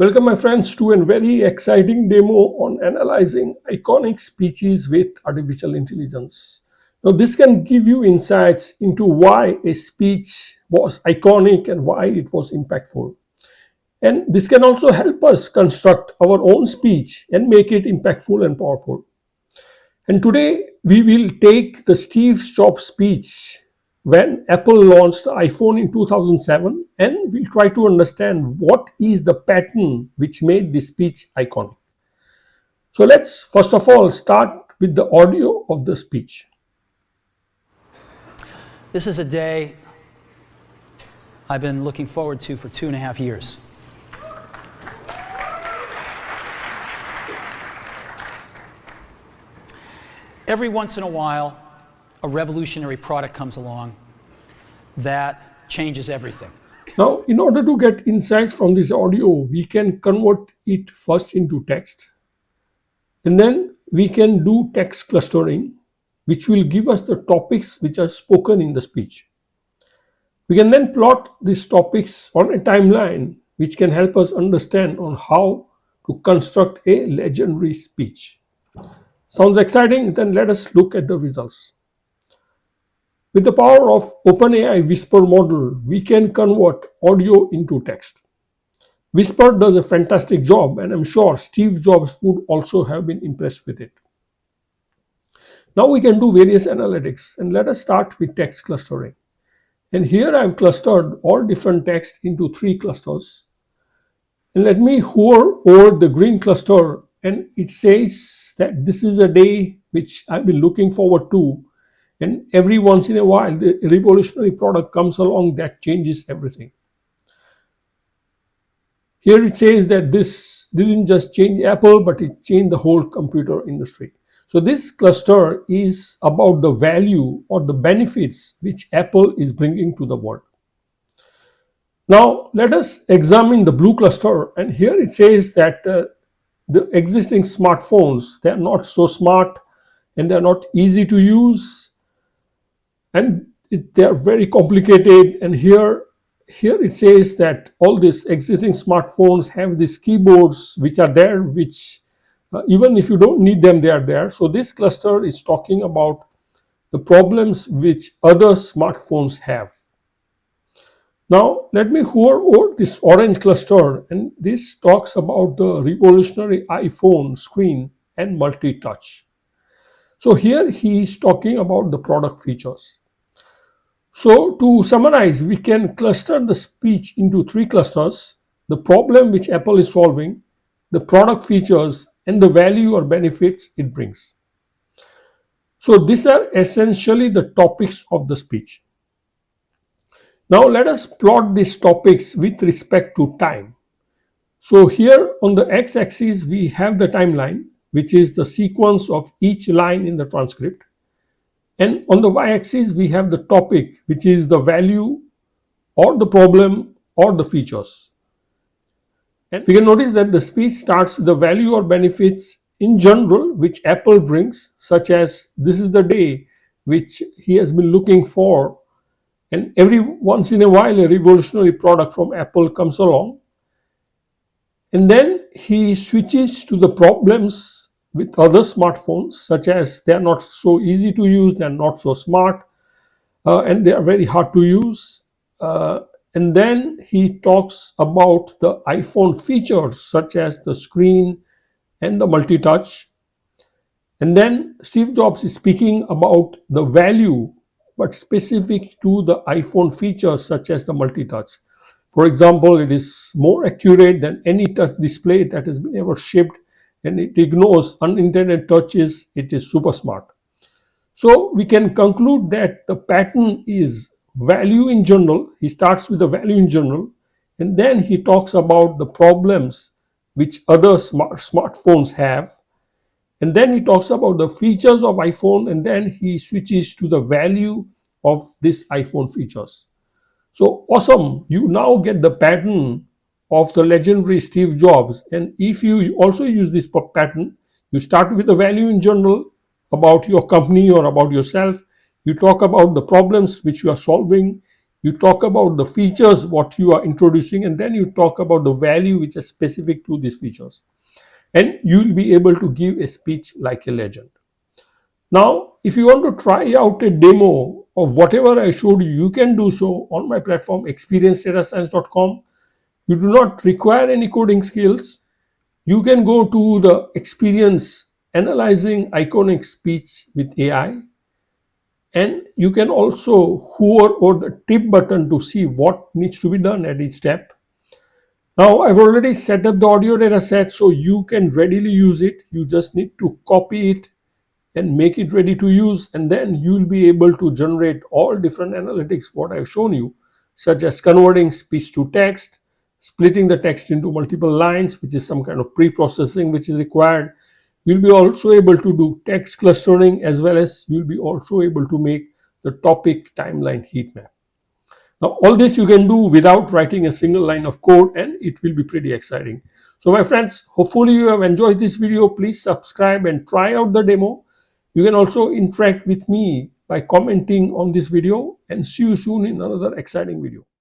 Welcome, my friends, to a very exciting demo on analyzing iconic speeches with artificial intelligence. Now, this can give you insights into why a speech was iconic and why it was impactful. And this can also help us construct our own speech and make it impactful and powerful. And today we will take the Steve Jobs speech when Apple launched the iPhone in 2007, and we'll try to understand what is the pattern which made this speech iconic. So let's first of all start with the audio of the speech. This is a day I've been looking forward to for 2.5 years. Every once in a while, a revolutionary product comes along that changes everything. Now, in order to get insights from this audio, we can convert it first into text, and then we can do text clustering, which will give us the topics which are spoken in the speech. We can then plot these topics on a timeline, which can help us understand on how to construct a legendary speech. Sounds exciting? Then let us look at the results. With the power of OpenAI Whisper model, we can convert audio into text. Whisper does a fantastic job, and I'm sure Steve Jobs would also have been impressed with it. Now we can do various analytics, and let us start with text clustering. And here I've clustered all different text into 3 clusters. And let me hover over the green cluster, and it says that this is a day which I've been looking forward to, and every once in a while the revolutionary product comes along that changes everything. Here it says that this didn't just change Apple, but it changed the whole computer industry. So this cluster is about the value or the benefits which Apple is bringing to the world. Now let us examine the blue cluster, and here it says that the existing smartphones, they are not so smart, and they are not easy to use, and they are very complicated. And here it says that all these existing smartphones have these keyboards which are there, which even if you don't need them, they are there. So this cluster is talking about the problems which other smartphones have. Now let me hover over this orange cluster, and this talks about the revolutionary iPhone screen and multi-touch. So here he is talking about the product features. So to summarize, we can cluster the speech into 3 clusters: the problem which Apple is solving, the product features, and the value or benefits it brings. So these are essentially the topics of the speech. Now let us plot these topics with respect to time. So here on the x-axis we have the timeline, which is the sequence of each line in the transcript. And on the y-axis we have the topic, which is the value or the problem or the features. And we can notice that the speech starts with the value or benefits in general which Apple brings, such as this is the day which he has been looking for, and every once in a while a revolutionary product from Apple comes along. And then he switches to the problems with other smartphones, such as they are not so easy to use, they are not so smart, and they are very hard to use. And then he talks about the iPhone features, such as the screen and the multi-touch. And then Steve Jobs is speaking about the value, but specific to the iPhone features, such as the multi-touch. For example, it is more accurate than any touch display that has been ever shipped, and it ignores unintended touches. It is super smart. So we can conclude that the pattern is value in general. He starts with the value in general, and then he talks about the problems which other smartphones have. And then he talks about the features of iPhone, and then he switches to the value of this iPhone features. So awesome, you now get the pattern of the legendary Steve Jobs. And if you also use this pattern, you start with the value in general about your company or about yourself. You talk about the problems which you are solving. You talk about the features what you are introducing, and then you talk about the value which is specific to these features, and you'll be able to give a speech like a legend. Now, if you want to try out a demo of whatever I showed you, you can do so on my platform experiencedatascience.com. You do not require any coding skills. You can go to the experience analyzing iconic speech with AI, and you can also hover over the tip button to see what needs to be done at each step. Now, I've already set up the audio data set so you can readily use it. You just need to copy it and make it ready to use, and then you'll be able to generate all different analytics what I've shown you, such as converting speech to text, splitting the text into multiple lines, which is some kind of pre-processing which is required. You'll be also able to do text clustering, as well as you'll be also able to make the topic timeline heat map. Now, all this you can do without writing a single line of code, and it will be pretty exciting. So my friends, hopefully you have enjoyed this video. Please subscribe and try out the demo. You can also interact with me by commenting on this video, and see you soon in another exciting video.